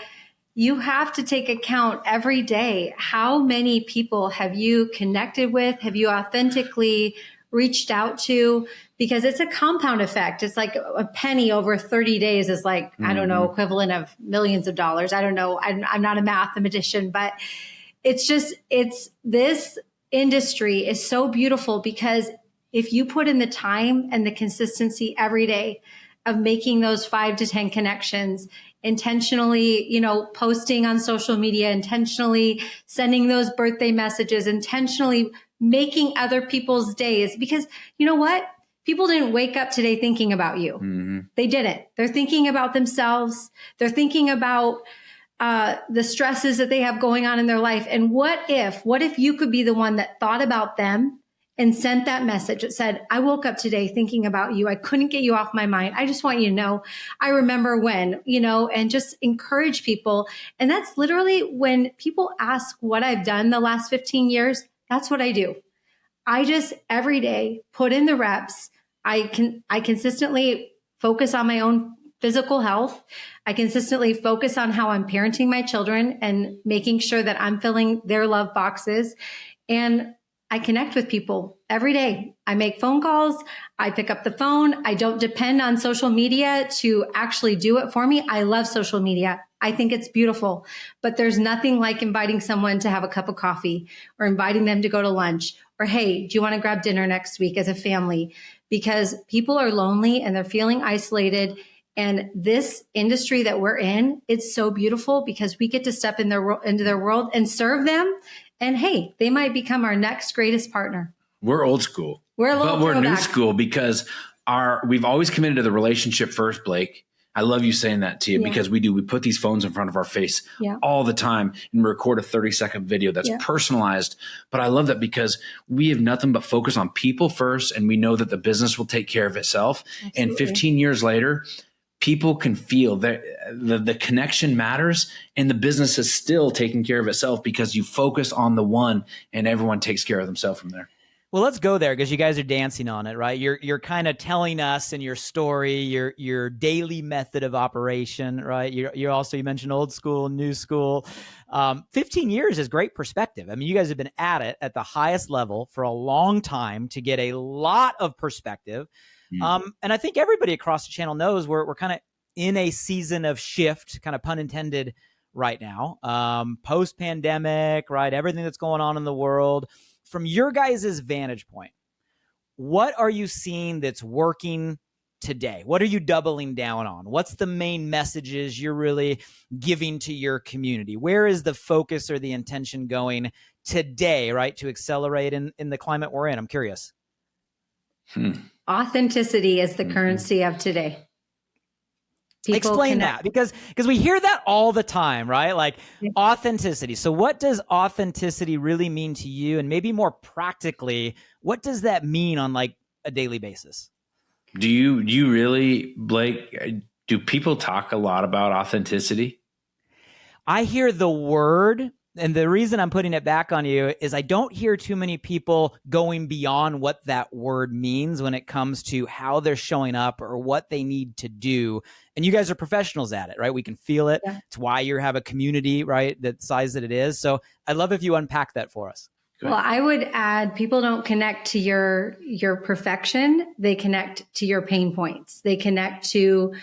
you have to take account every day. How many people have you connected with? Have you authentically reached out to? Because it's a compound effect. It's like a penny over 30 days is like, I don't know, equivalent of millions of dollars. I don't know. I'm not a mathematician, but it's this industry is so beautiful because if you put in the time and the consistency every day of making those 5 to 10 connections, intentionally, posting on social media, intentionally sending those birthday messages, intentionally making other people's days, because you know what? People didn't wake up today thinking about you. They didn't. They're thinking about themselves. They're thinking about the stresses that they have going on in their life. And what if you could be the one that thought about them and sent that message that said, I woke up today thinking about you. I couldn't get you off my mind. I just want you to know, I remember when, and just encourage people. And that's literally when people ask what I've done the last 15 years, that's what I do. I just every day put in the reps. I consistently focus on my own physical health. I consistently focus on how I'm parenting my children and making sure that I'm filling their love boxes. And I connect with people every day. I make phone calls. I pick up the phone. I don't depend on social media to actually do it for me. I love social media. I think it's beautiful, but there's nothing like inviting someone to have a cup of coffee or inviting them to go to lunch or, hey, do you want to grab dinner next week as a family? Because people are lonely and they're feeling isolated. And this industry that we're in, it's so beautiful because we get to step into their world and serve them. And hey, they might become our next greatest partner. We're old school. But we're new school because we've always committed to the relationship first, Blake. I love you saying that to you because we put these phones in front of our face all the time and record a 30-second video that's personalized. But I love that because we have nothing but focus on people first. And we know that the business will take care of itself. Absolutely. And 15 years later, people can feel that the connection matters, and the business is still taking care of itself because you focus on the one, and everyone takes care of themselves from there. Well, let's go there because you guys are dancing on it, right? You're kind of telling us in your story, your daily method of operation, right? You're also, you mentioned old school, new school. 15 years is great perspective. I mean, you guys have been at it at the highest level for a long time to get a lot of perspective. And I think everybody across the channel knows we're kind of in a season of shift, kind of pun intended, right now. Post-pandemic, right? Everything that's going on in the world. From your guys' vantage point, what are you seeing that's working today? What are you doubling down on? What's the main messages you're really giving to your community? Where is the focus or the intention going today, right, to accelerate in the climate we're in? I'm curious. Authenticity is the currency of today. Explain that, because we hear that all the time, right? Like authenticity. So what does authenticity really mean to you? And maybe more practically, what does that mean on like a daily basis? Do you really, Blake, do people talk a lot about authenticity? I hear the word, and the reason I'm putting it back on you is I don't hear too many people going beyond what that word means when it comes to how they're showing up or what they need to do. And you guys are professionals at it, right? We can feel it. Yeah. It's why you have a community, right? That size that it is. So I'd love if you unpack that for us. Well, I would add, people don't connect to your perfection. They connect to your pain points. They connect to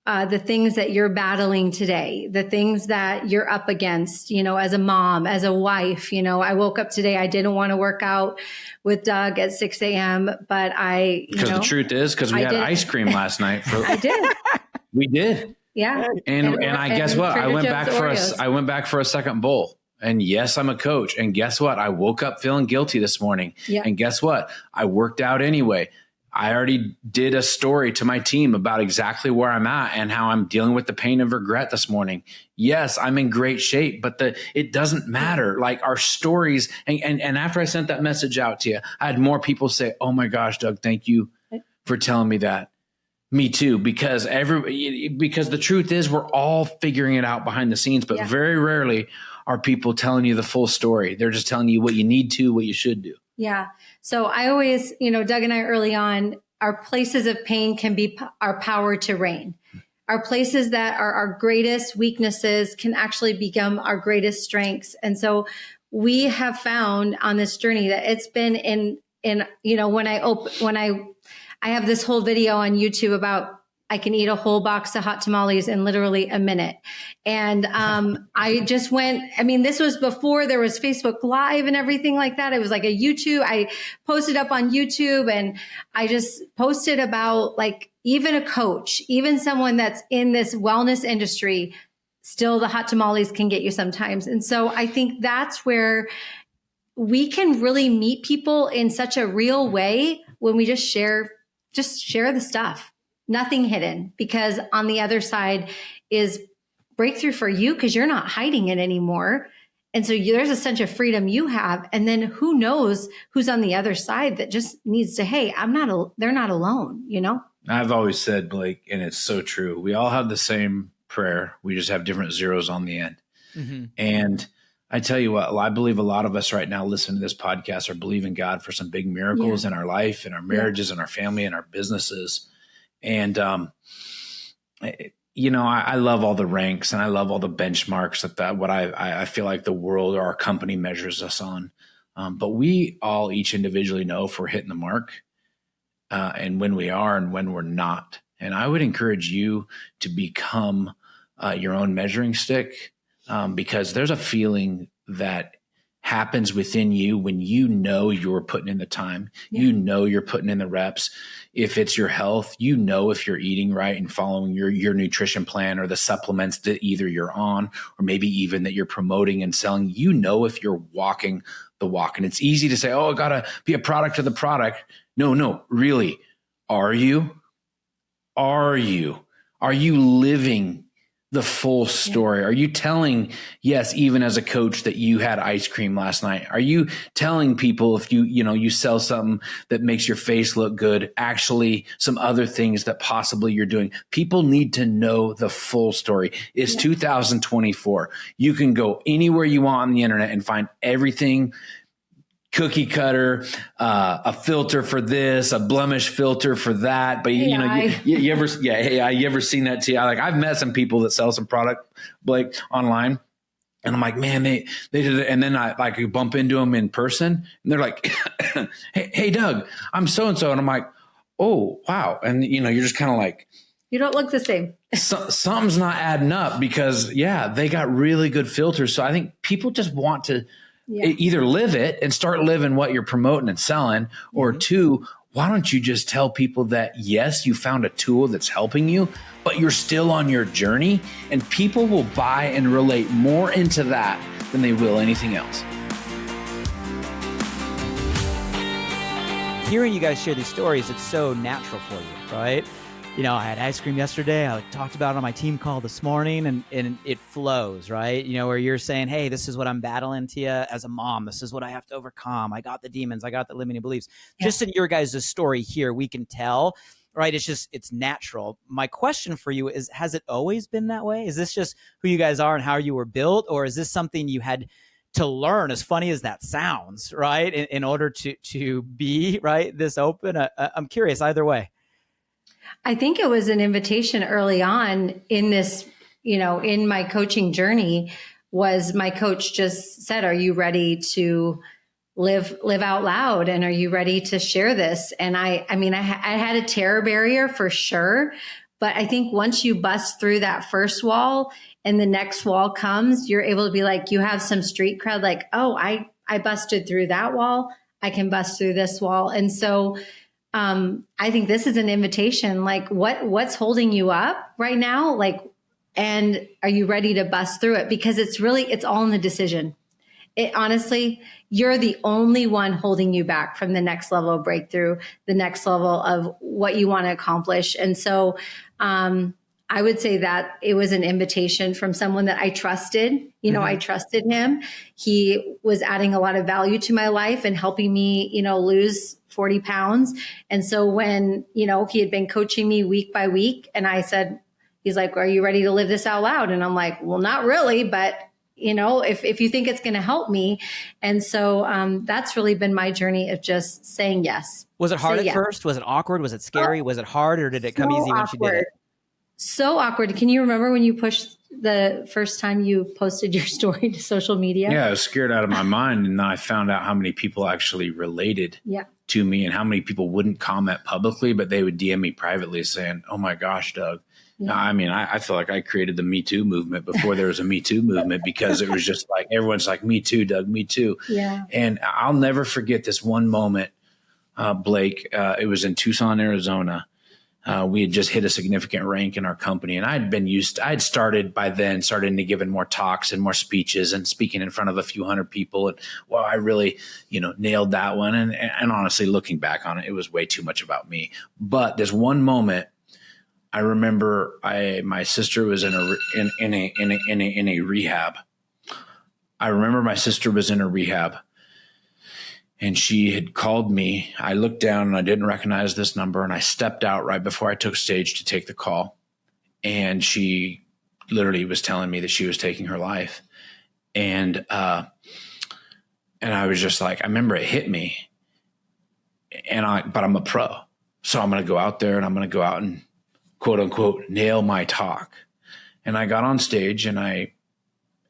the things that you're battling today, the things that you're up against, as a mom, as a wife. I woke up today, I didn't want to work out with Doug at 6 a.m., but because the truth is, because we had ice cream last night. I did. We did. Yeah. And I guess what? I went back for a second bowl. And yes, I'm a coach. And guess what? I woke up feeling guilty this morning. Yeah. And guess what? I worked out anyway. I already did a story to my team about exactly where I'm at and how I'm dealing with the pain of regret this morning. Yes, I'm in great shape, but it doesn't matter. Like our stories. And after I sent that message out to you, I had more people say, "Oh my gosh, Doug, thank you for telling me that." Me too, because the truth is we're all figuring it out behind the scenes, but very rarely are people telling you the full story. They're just telling you what you need to, what you should do. Yeah. So I always, Doug and I early on, our places of pain can be our power to reign. Our places that are our greatest weaknesses can actually become our greatest strengths. And so we have found on this journey that it's been when I have this whole video on YouTube about I can eat a whole box of hot tamales in literally a minute. And I just this was before there was Facebook Live and everything like that. It was like a YouTube. I posted up on YouTube and I just posted about like even a coach, even someone that's in this wellness industry, still the hot tamales can get you sometimes. And so I think that's where we can really meet people in such a real way when we just share the stuff. Nothing hidden, because on the other side is breakthrough for you because you're not hiding it anymore. And so there's a sense of freedom you have. And then who knows who's on the other side that just needs to, hey, they're not alone, I've always said, Blake, and it's so true. We all have the same prayer. We just have different zeros on the end. Mm-hmm. And I tell you what, I believe a lot of us right now listening to this podcast are believing God for some big miracles in our life, in our marriages, in our family, in our businesses. And, I love all the ranks and I love all the benchmarks what I feel like the world or our company measures us on. But we all each individually know if we're hitting the mark and when we are and when we're not. And I would encourage you to become your own measuring stick because there's a feeling that happens within you when you're putting in the time, you're putting in the reps. If it's your health, if you're eating right and following your nutrition plan or the supplements that either you're on or maybe even that you're promoting and selling, if you're walking the walk. And it's easy to say, oh, I got to be a product of the product. No, really. Are you living the full story? Are you telling, yes, even as a coach, that you had ice cream last night? Are you telling people if you sell something that makes your face look good, actually some other things that possibly you're doing? People need to know the full story. It's 2024. You can go anywhere you want on the internet and find everything cookie cutter, a filter for this, a blemish filter for that. But you ever seen that too? I've met some people that sell some product, Blake, online. And I'm like, man, they did it. And then I bump into them in person and they're like, hey, Doug, I'm so-and-so. And I'm like, oh, wow. And you're just kind of like, you don't look the same. Something's not adding up because they got really good filters. So I think people just want to either live it and start living what you're promoting and selling, or two, why don't you just tell people that, yes, you found a tool that's helping you, but you're still on your journey, and people will buy and relate more into that than they will anything else. Hearing you guys share these stories, it's so natural for you, right? I had ice cream yesterday. I talked about it on my team call this morning, and it flows, right? Where you're saying, hey, this is what I'm battling, Tia, as a mom. This is what I have to overcome. I got the demons. I got the limiting beliefs. Yeah. Just in your guys' story here, we can tell, right? It's natural. My question for you is, has it always been that way? Is this just who you guys are and how you were built? Or is this something you had to learn, as funny as that sounds, right? In order to be, right, this open? I'm curious either way. I think it was an invitation early on in this, in my coaching journey. Was my coach just said, are you ready to live out loud? And are you ready to share this? And I had a terror barrier for sure. But I think once you bust through that first wall and the next wall comes, you're able to be like, you have some street cred, like, oh, I busted through that wall. I can bust through this wall. And so I think this is an invitation, like what's holding you up right now? Like, and are you ready to bust through it? Because it's all in the decision. Honestly, you're the only one holding you back from the next level of breakthrough, the next level of what you want to accomplish. And so, I would say that it was an invitation from someone that I trusted. I trusted him. He was adding a lot of value to my life and helping me, lose 40 pounds. And so when, he had been coaching me week by week, and I said, he's like, are you ready to live this out loud? And I'm like, well, not really, but if you think it's going to help me. And so that's really been my journey of just saying yes. Was it hard at first? Was it awkward? Was it scary? Was it hard, or did it come easy once you did it? So awkward. Can you remember when you pushed the first time you posted your story to social media? Yeah, I was scared out of my mind. And then I found out how many people actually related to me and how many people wouldn't comment publicly, but they would DM me privately saying, oh my gosh, Doug. Yeah. I feel like I created the Me Too movement before there was a Me Too movement, because it was just like, everyone's like, me too, Doug, me too. Yeah. And I'll never forget this one moment, Blake. It was in Tucson, Arizona. We had just hit a significant rank in our company, and I'd started by then, starting to giving more talks and more speeches and speaking in front of a few hundred people. And well, I really, nailed that one. And honestly, looking back on it, it was way too much about me. But there's one moment I remember. My sister was in a rehab. I remember my sister was in a rehab. And she had called me. I looked down and I didn't recognize this number. And I stepped out right before I took stage to take the call. And she literally was telling me that she was taking her life. And I was just like, I remember it hit me. But I'm a pro. So I'm going to go out there and I'm going to go out and quote unquote nail my talk. And I got on stage and I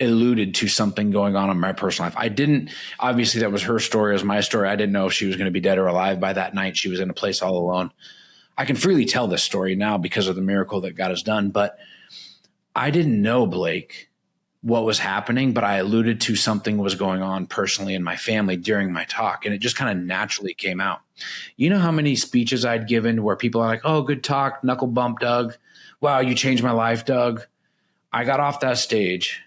alluded to something going on in my personal life. Obviously that was her story, it was my story. I didn't know if she was going to be dead or alive by that night. She was in a place all alone. I can freely tell this story now because of the miracle that God has done, but I didn't know, Blake, what was happening, but I alluded to something was going on personally in my family during my talk, and it just kind of naturally came out. You know how many speeches I'd given where people are like, oh, good talk, knuckle bump, Doug. Wow, you changed my life, Doug. I got off that stage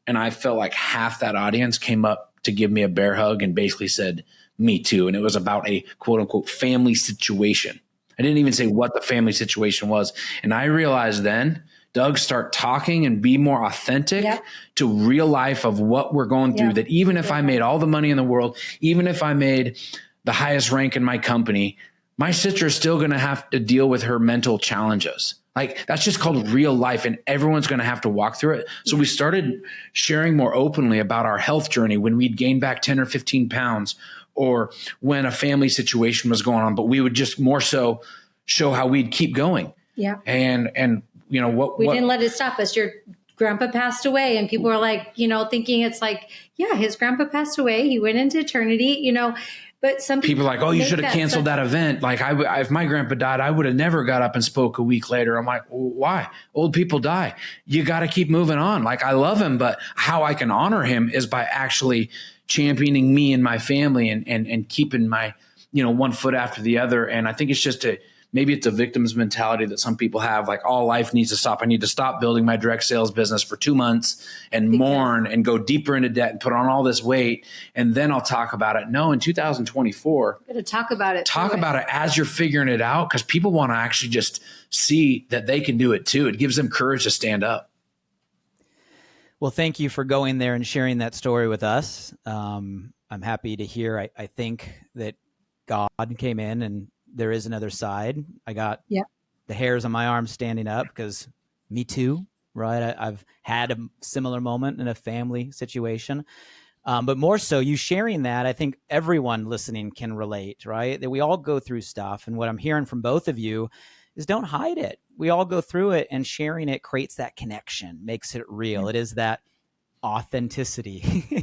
and I felt like half that audience came up to give me a bear hug and basically said, me too. And it was about a quote unquote family situation. I didn't even say what the family situation was. And I realized then Doug, start talking and be more authentic to real life of what we're going through. That even if I made all the money in the world, even if I made the highest rank in my company, my sister is still going to have to deal with her mental challenges. Like, that's just called real life, and everyone's going to have to walk through it. So we started sharing more openly about our health journey when we'd gained back 10 or 15 pounds, or when a family situation was going on, but we would just more so show how we'd keep going. Yeah. And you know, what didn't let it stop us. Your grandpa passed away, and people were like, you know, thinking it's like, yeah, his grandpa passed away. He went into eternity, you know. But some people are like, oh, you should have canceled that event. Like, if my grandpa died, I would have never got up and spoke a week later. I'm like, well, why? Old people die. You got to keep moving on. Like, I love him, but how I can honor him is by actually championing me and my family and keeping my, you know, one foot after the other. And I think it's just maybe it's a victim's mentality that some people have, like, all life needs to stop. I need to stop building my direct sales business for 2 months and mourn and go deeper into debt and put on all this weight, and then I'll talk about it. No, in 2024, got to talk about it. Talk about it as you're figuring it out, because people want to actually just see that they can do it too. It gives them courage to stand up. Well, thank you for going there and sharing that story with us. I'm happy to hear. I think that God came in, and there is another side. I got the hairs on my arms standing up, because me too, right? I've had a similar moment in a family situation. But more so, you sharing that, I think everyone listening can relate, right? That we all go through stuff. And what I'm hearing from both of you is, don't hide it. We all go through it, and sharing it creates that connection, makes it real. It is that authenticity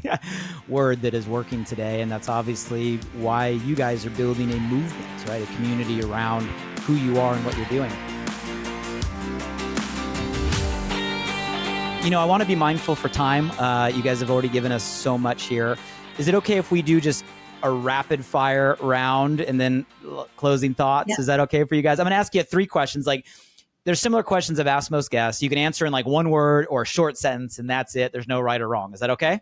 word that is working today. And that's obviously why you guys are building a movement, right? A community around who you are and what you're doing. You know, I want to be mindful for time. You guys have already given us so much here. Is it okay if we do just a rapid fire round and then closing thoughts? Yeah. Is that okay for you guys? I'm going to ask you 3 questions. Like, there's similar questions I've asked most guests. You can answer in like 1 word or a short sentence, and that's it. There's no right or wrong. Is that okay?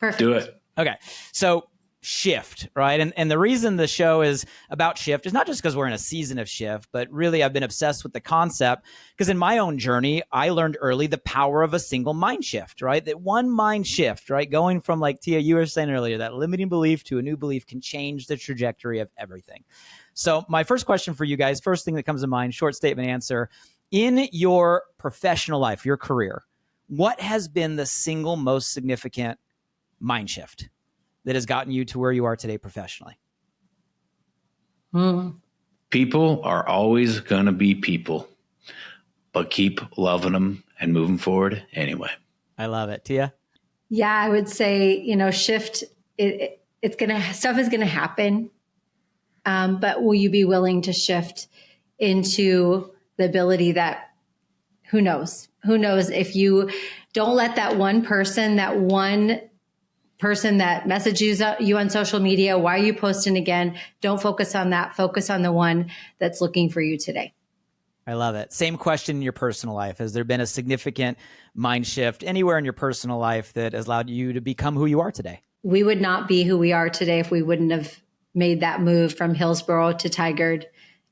Perfect. Do it. Okay. So shift, right? And the reason the show is about shift is not just because we're in a season of shift, but really I've been obsessed with the concept because in my own journey, I learned early the power of a single mind shift, right? That one mind shift, right? Going from, like Tia, you were saying earlier, that limiting belief to a new belief can change the trajectory of everything. So my first question for you guys, first thing that comes to mind, short statement answer. In your professional life, your career, what has been the single most significant mind shift that has gotten you to where you are today professionally? People are always going to be people, but keep loving them and moving forward anyway. I love it. Tia? Yeah, I would say, you know, shift, stuff is going to happen. But will you be willing to shift into the ability that, who knows if you don't let that one person that messages you on social media, why are you posting again? Don't focus on that. Focus on the one that's looking for you today. I love it. Same question in your personal life. Has there been a significant mind shift anywhere in your personal life that has allowed you to become who you are today? We would not be who we are today if we wouldn't have made that move from Hillsboro to Tigard,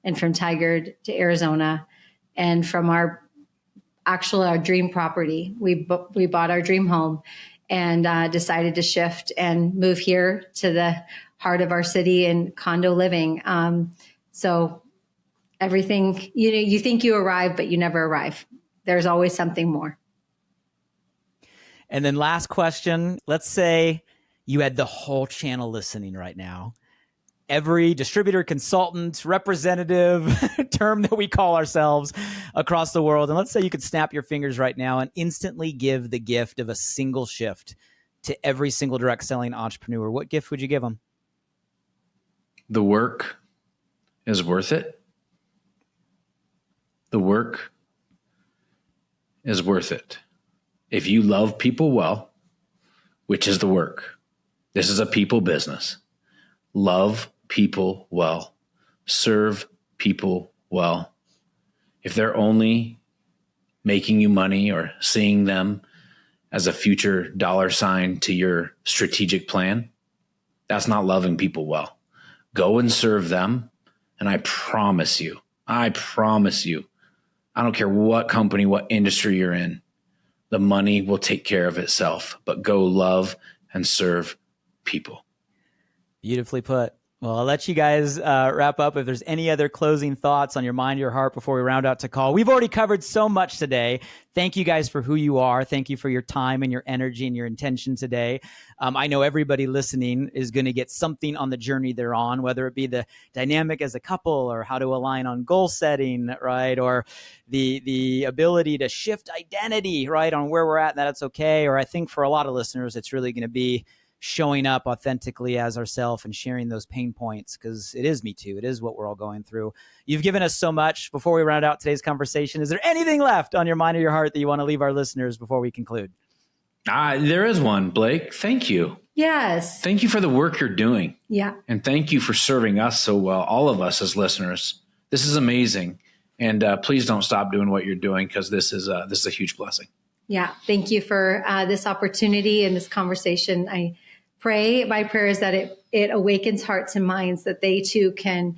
and from Tigard to Arizona, and from our dream property. We bought our dream home and decided to shift and move here to the heart of our city in condo living. So everything, you think you arrive, but you never arrive. There's always something more. And then last question, let's say you had the whole channel listening right now. Every distributor, consultant, representative, term that we call ourselves across the world. And let's say you could snap your fingers right now and instantly give the gift of a single shift to every single direct selling entrepreneur. What gift would you give them? The work is worth it. The work is worth it. If you love people well, which is the work, this is a people business. Love people well, serve people well. If they're only making you money or seeing them as a future dollar sign to your strategic plan, that's not loving people well. Go and serve them. And I promise you, I don't care what company, what industry you're in, the money will take care of itself, but go love and serve people. Beautifully put. Well, I'll let you guys wrap up. If there's any other closing thoughts on your mind, your heart before we round out to call. We've already covered so much today. Thank you guys for who you are. Thank you for your time and your energy and your intention today. I know everybody listening is going to get something on the journey they're on, whether it be the dynamic as a couple or how to align on goal setting, right? Or the ability to shift identity, right? On where we're at, and that it's okay. Or I think for a lot of listeners, it's really going to be showing up authentically as ourselves and sharing those pain points, because it is me too. It is what we're all going through. You've given us so much. Before we round out today's conversation, is there anything left on your mind or your heart that you want to leave our listeners before we conclude? There is one, Blake. Thank you. Yes. Thank you for the work you're doing. Yeah. And thank you for serving us so well, all of us as listeners. This is amazing. And please don't stop doing what you're doing, because this is a huge blessing. Yeah. Thank you for this opportunity and this conversation. I pray, my prayer is that it awakens hearts and minds, that they too can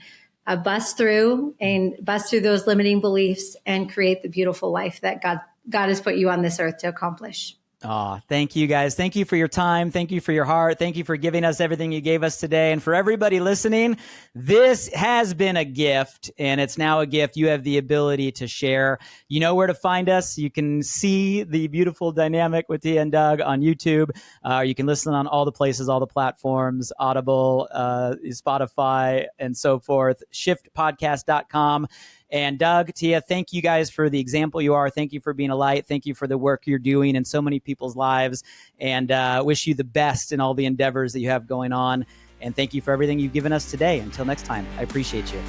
bust through those limiting beliefs and create the beautiful life that God has put you on this earth to accomplish. Thank you guys. Thank you for your time. Thank you for your heart. Thank you for giving us everything you gave us today. And for everybody listening, this has been a gift, and it's now a gift you have the ability to share. You know where to find us. You can see the beautiful dynamic with Tia and Doug on YouTube. You can listen on all the places, all the platforms, Audible, Spotify, and so forth, shiftpodcast.com. And Doug, Tia, thank you guys for the example you are. Thank you for being a light. Thank you for the work you're doing in so many people's lives, and wish you the best in all the endeavors that you have going on. And thank you for everything you've given us today. Until next time, I appreciate you.